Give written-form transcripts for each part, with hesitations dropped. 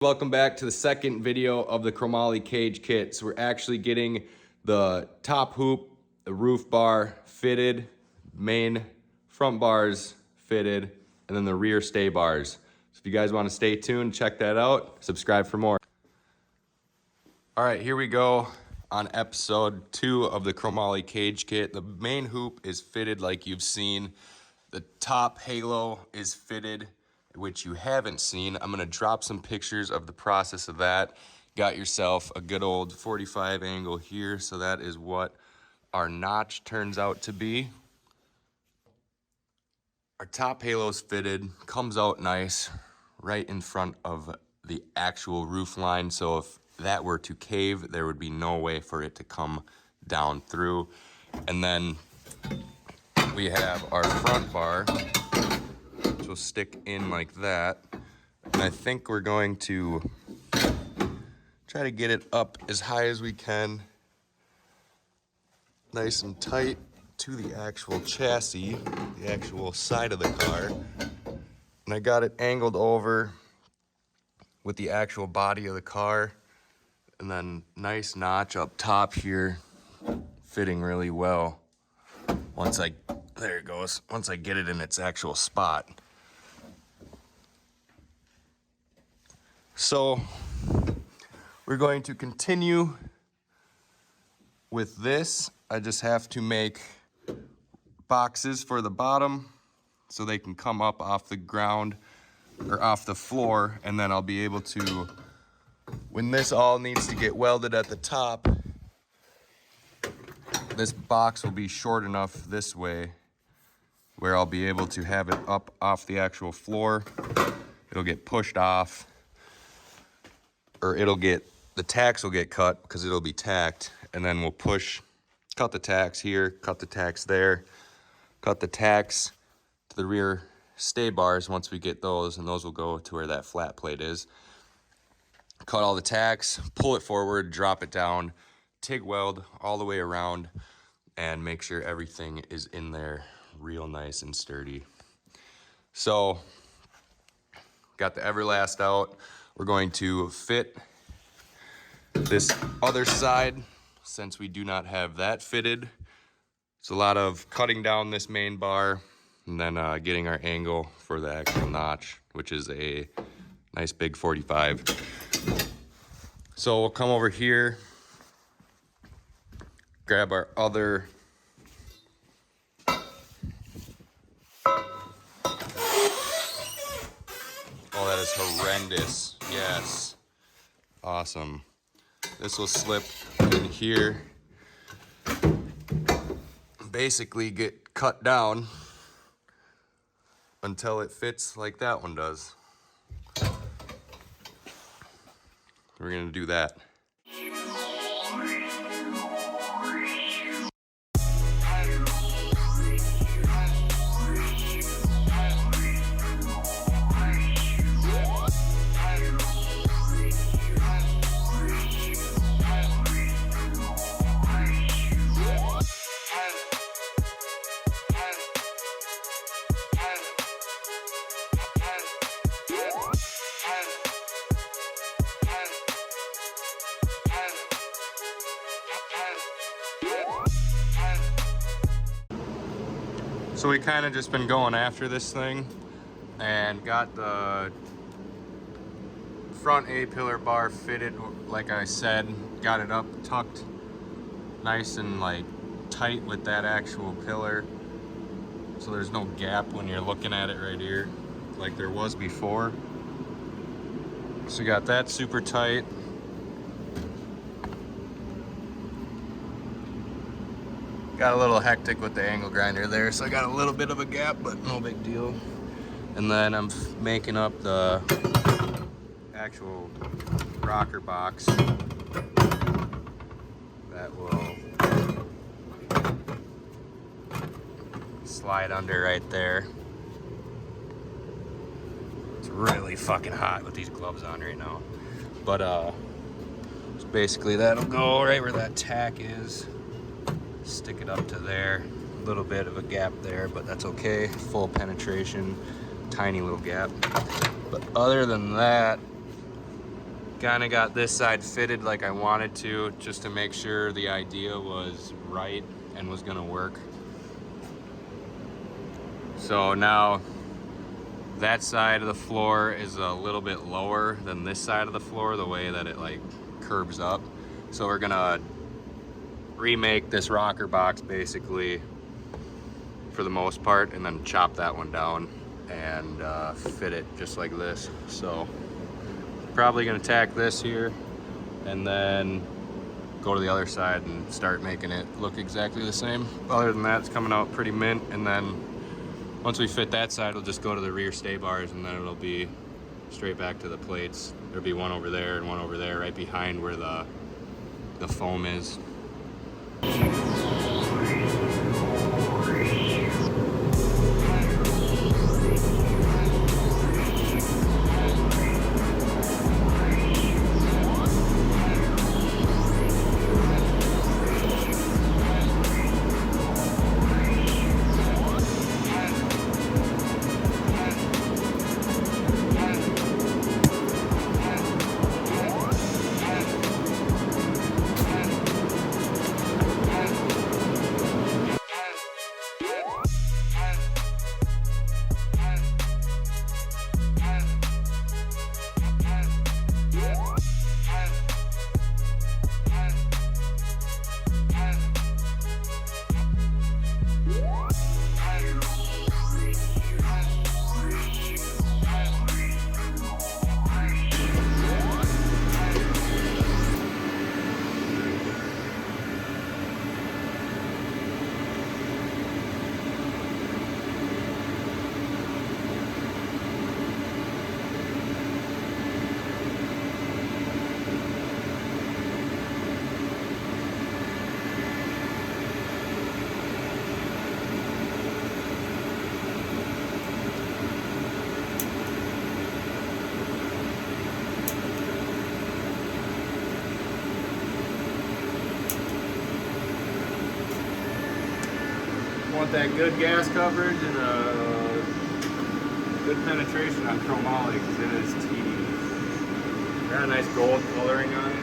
Welcome back to the second video of the Chromoly Cage Kit. So we're actually getting the top hoop, the roof bar fitted, main front bars fitted, and then the rear stay bars. So if you guys want to stay tuned, check that out, subscribe for more. All right, here we go on episode 2 of the Chromoly Cage Kit. The main hoop is fitted like you've seen. The top halo is fitted, which you haven't seen. I'm gonna drop some pictures of the process of that. Got yourself a good old 45 angle here, so that is what our notch turns out to be. Our top halo's fitted, comes out nice, right in front of the actual roof line, so if that were to cave, there would be no way for it to come down through. And then we have our front bar, which will stick in like that. And I think we're going to try to get it up as high as we can, nice and tight to the actual chassis, the actual side of the car. And I got it angled over with the actual body of the car, and then nice notch up top here, fitting really well. There it goes, once I get it in its actual spot. So we're going to continue with this. I just have to make boxes for the bottom so they can come up off the ground or off the floor, and then I'll be able to, when this all needs to get welded at the top, this box will be short enough this way where I'll be able to have it up off the actual floor. It'll get pushed off, or the tacks will get cut because it'll be tacked, and then we'll cut the tacks here, cut the tacks there, cut the tacks to the rear stay bars once we get those, and those will go to where that flat plate is. Cut all the tacks, pull it forward, drop it down, TIG weld all the way around, and make sure everything is in there real nice and sturdy. So, got the Everlast out. We're going to fit this other side since we do not have that fitted. It's a lot of cutting down this main bar and then getting our angle for the actual notch, which is a nice big 45. So we'll come over here, grab our other that is horrendous. Yes. Awesome. This will slip in here. Basically get cut down until it fits like that one does. We're gonna do that. So we kind of just been going after this thing and got the front A-pillar bar fitted, like I said, got it up, tucked nice and like tight with that actual pillar. So there's no gap when you're looking at it right here, like there was before. So we got that super tight. Got a little hectic with the angle grinder there, so I got a little bit of a gap, but no big deal. And then I'm making up the actual rocker box that will slide under right there. It's really fucking hot with these gloves on right now. But so basically that'll go right where that tack is. Stick it up to there. A little bit of a gap there, but that's okay. Full penetration, tiny little gap. But other than that, Kind of got this side fitted like I wanted to, just to make sure the idea was right and was gonna work. So now that side of the floor is a little bit lower than this side of the floor, the way that it like curves up. So we're gonna remake this rocker box basically for the most part, and then chop that one down and fit it just like this. So probably gonna tack this here and then go to the other side and start making it look exactly the same. Other than that, it's coming out pretty mint. And then once we fit that side, we'll just go to the rear stay bars, and then it'll be straight back to the plates. There'll be one over there and one over there right behind where the foam is. Want that good gas coverage and good penetration on chromoly, because it is tedious. Got a nice gold coloring on it.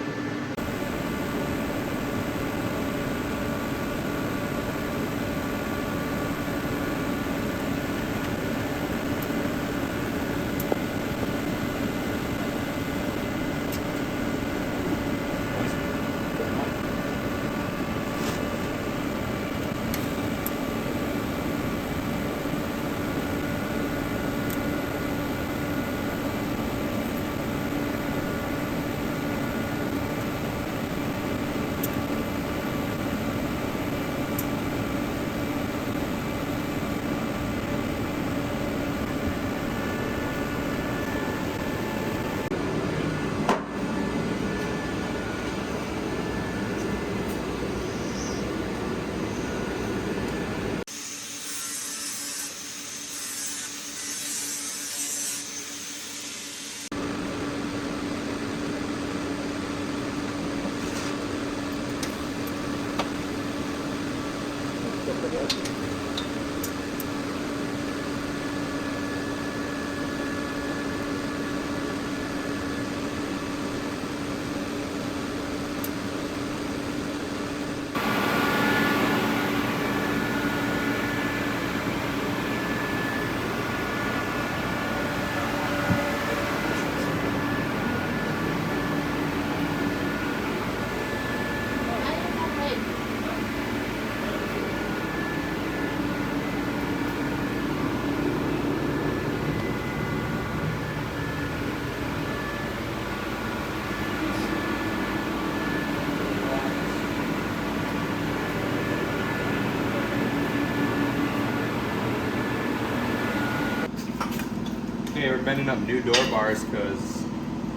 Okay, we're bending up new door bars because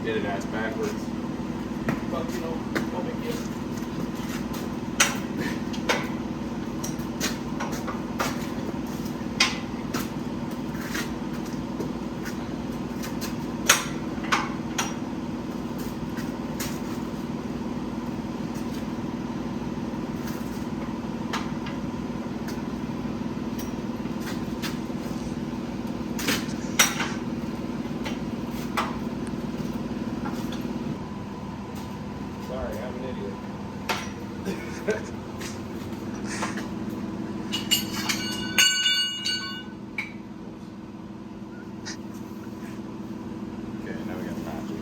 did it ass backwards. But you know, no big deal. now we got magic.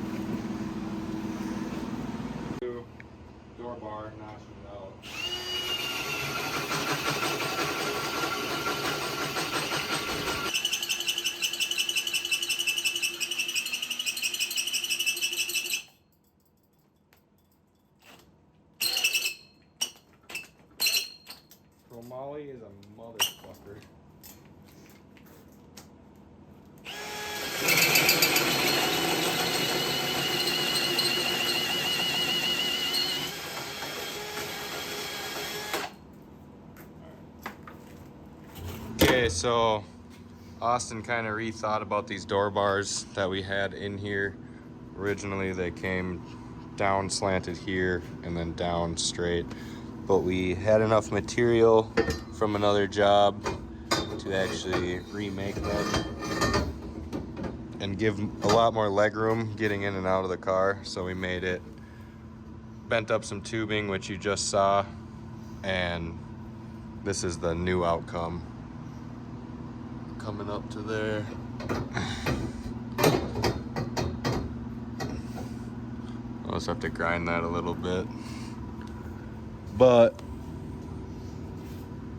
Door bar, notching it out. Chromoly is a motherfucker. Okay, so Austin kind of rethought about these door bars that we had in here. Originally they came down slanted here and then down straight, but we had enough material from another job to actually remake them and give a lot more leg room getting in and out of the car. So we made it, bent up some tubing, which you just saw, and this is the new outcome. Coming up to there. I'll just have to grind that a little bit. But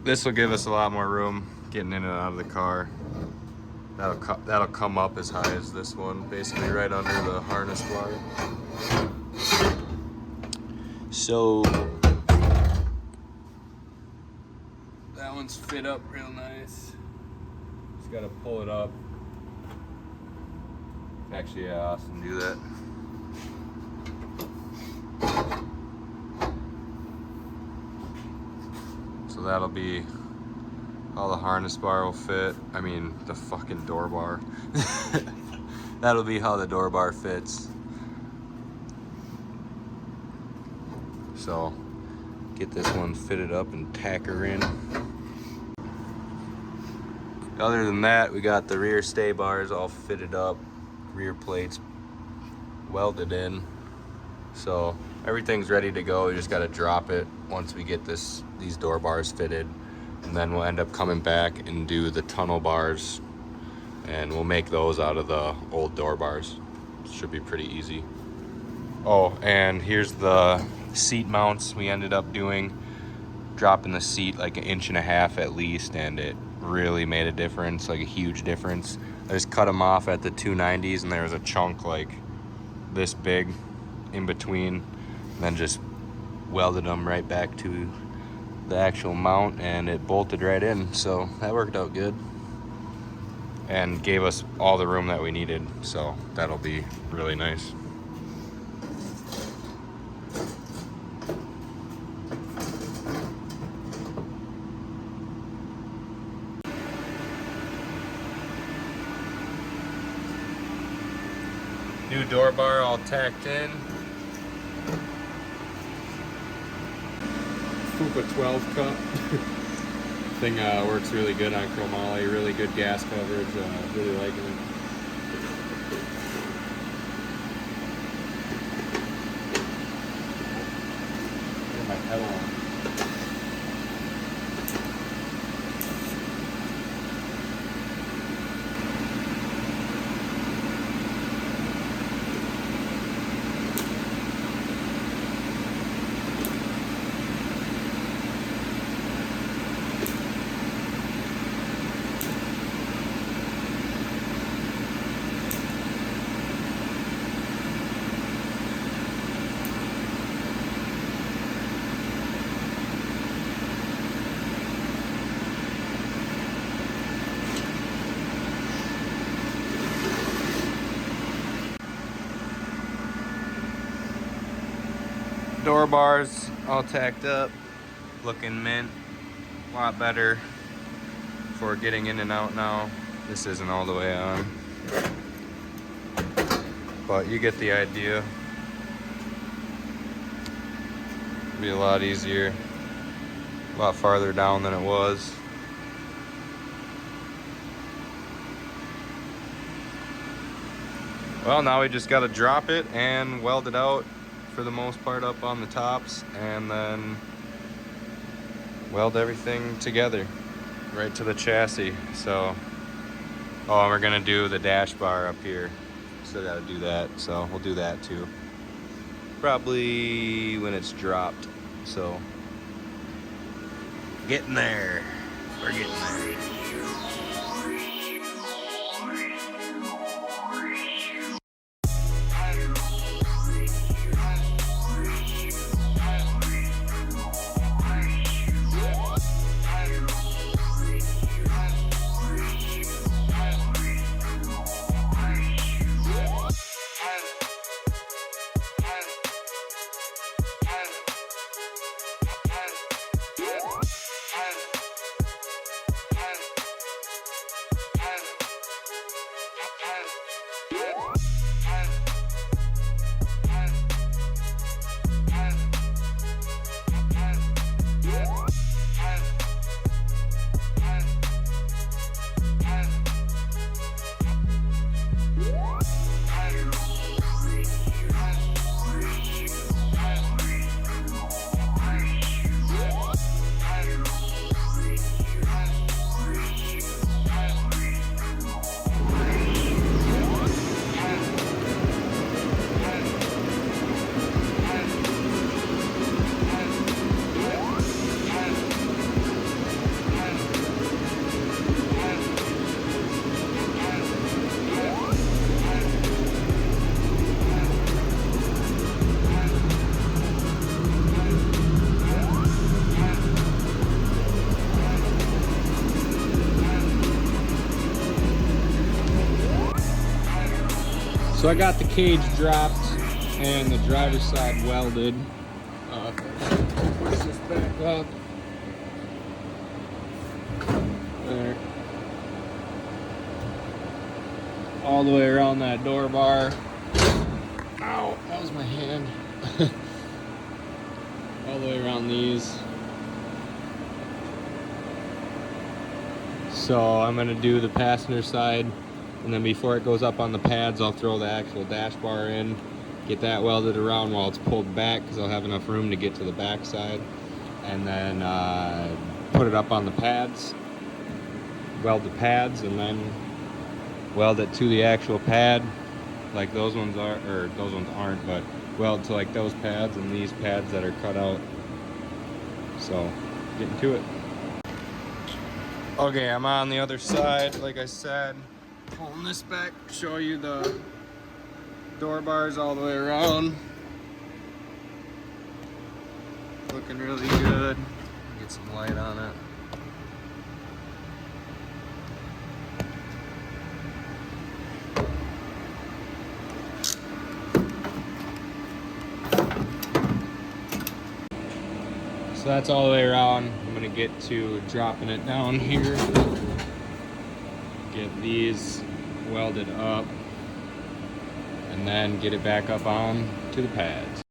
this will give us a lot more room getting in and out of the car. That'll come up as high as this one, basically right under the harness bar. So that one's fit up real nice. Just gotta pull it up. Actually, yeah, Austin, do that. So that'll be how the harness bar will fit. I mean, the fucking door bar. That'll be how the door bar fits. So, get this one fitted up and tack her in. Other than that, we got the rear stay bars all fitted up, rear plates welded in. So everything's ready to go. We just got to drop it once we get these door bars fitted, and then we'll end up coming back and do the tunnel bars, and we'll make those out of the old door bars. Should be pretty easy. Oh, and here's the seat mounts we ended up doing, dropping the seat like 1.5 inches at least, and it really made a difference, like a huge difference. I just cut them off at the 290s, and there was a chunk like this big in between, and then just welded them right back to the actual mount, and it bolted right in. So that worked out good and gave us all the room that we needed, so that'll be really nice. New door bar all tacked in. Fupa 12 cup. Thing works really good on chromoly, really good gas coverage, really liking it. Get my pedal on. Door bars all tacked up, looking mint, a lot better for getting in and out now. This isn't all the way on, but you get the idea. It'll be a lot easier, a lot farther down than it was. Well, now we just got to drop it and weld it out for the most part up on the tops, and then weld everything together right to the chassis. So, oh, and we're gonna do the dash bar up here. Still gotta do that, so we'll do that too. Probably when it's dropped. So, getting there. We're getting there. So I got the cage dropped and the driver's side welded. Let's just back up. There. All the way around that door bar. Ow, that was my hand. All the way around these. So I'm gonna do the passenger side, and then before it goes up on the pads, I'll throw the actual dash bar in, get that welded around while it's pulled back, because I'll have enough room to get to the back side, and then put it up on the pads, weld the pads, and then weld it to the actual pad, like those ones are, or those ones aren't, but weld to like those pads and these pads that are cut out. So, getting to it. Okay, I'm on the other side, like I said. Pulling this back, show you the door bars all the way around. Looking really good. Get some light on it. So that's all the way around. I'm gonna get to dropping it down here. Get these welded up and then get it back up on to the pads.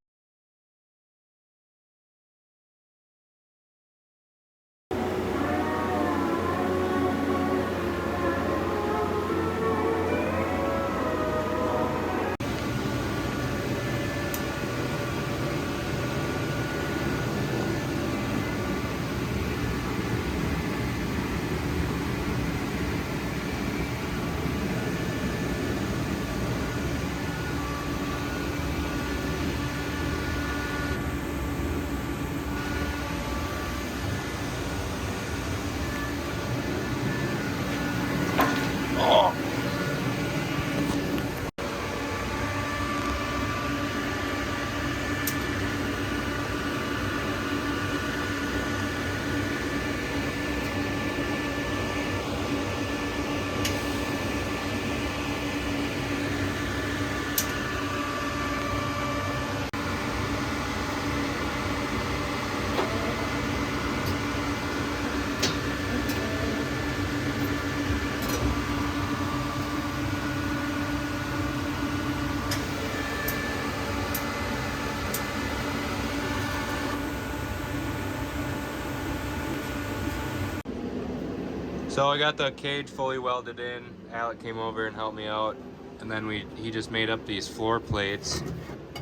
So I got the cage fully welded in. Alec came over and helped me out, and then he just made up these floor plates,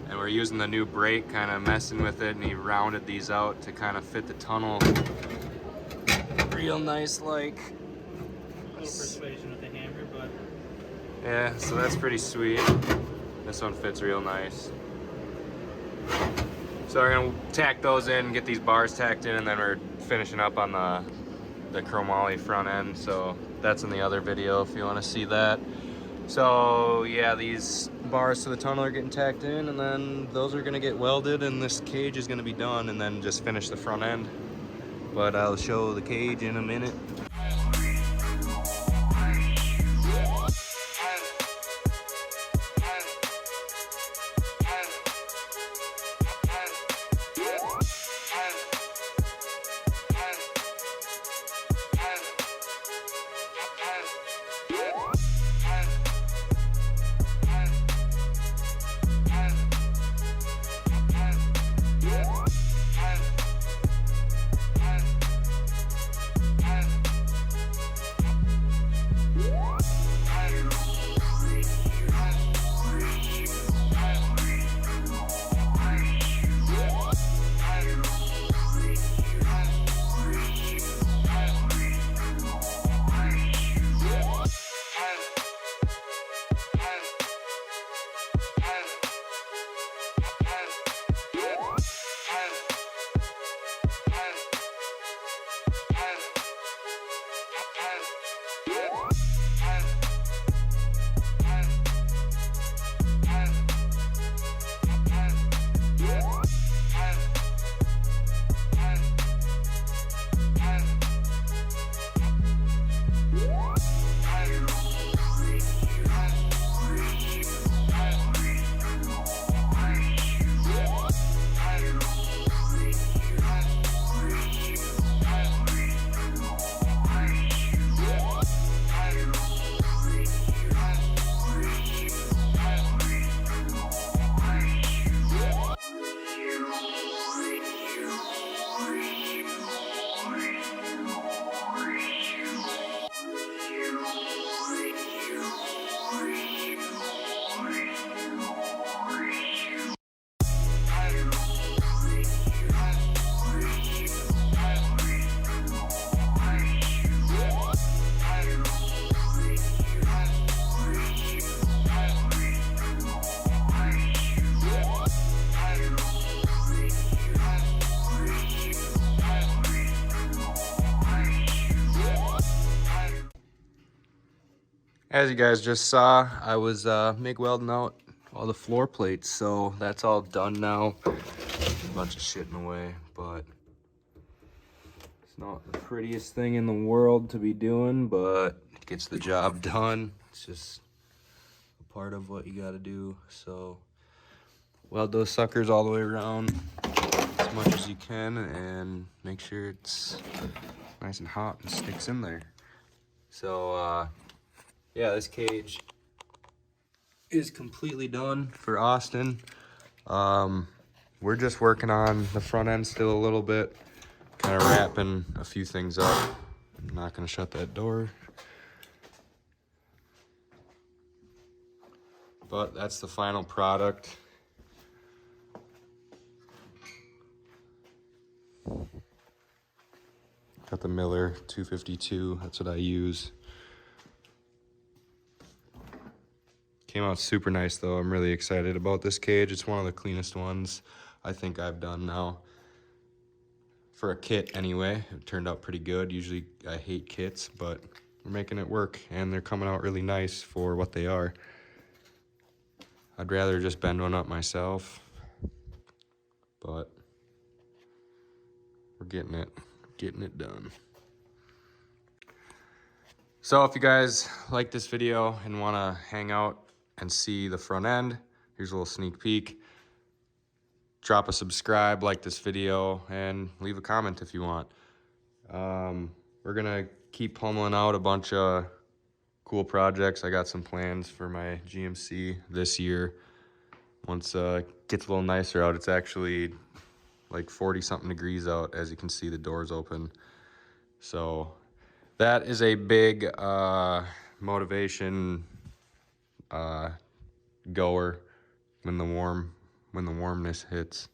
and we're using the new brake, kind of messing with it, and he rounded these out to kind of fit the tunnel real nice, like. A little persuasion with the hammer, but Yeah, so that's pretty sweet. This one fits real nice. So we're gonna tack those in, get these bars tacked in, and then we're finishing up on the chromoly front end. So that's in the other video if you want to see that. So yeah, these bars to the tunnel are getting tacked in, and then those are gonna get welded, and this cage is gonna be done, and then just finish the front end. But I'll show the cage in a minute. As you guys just saw, I was MIG welding out all the floor plates, so that's all done now. A bunch of shit in the way, but it's not the prettiest thing in the world to be doing, but it gets the job done. It's just a part of what you gotta do. So weld those suckers all the way around as much as you can and make sure it's nice and hot and sticks in there. So yeah, this cage is completely done for Austin. We're just working on the front end still a little bit, kind of wrapping a few things up. I'm not gonna shut that door. But that's the final product. Got the Miller 252, that's what I use. Came out super nice though. I'm really excited about this cage. It's one of the cleanest ones I think I've done now. For a kit anyway, it turned out pretty good. Usually I hate kits, but we're making it work and they're coming out really nice for what they are. I'd rather just bend one up myself, but we're getting it done. So if you guys like this video and wanna hang out and see the front end, here's a little sneak peek. Drop a subscribe, like this video, and leave a comment if you want. We're gonna keep pummeling out a bunch of cool projects. I got some plans for my GMC this year. Once it gets a little nicer out, it's actually like 40 something degrees out, as you can see the doors open. So that is a big motivation goer when the warmness hits.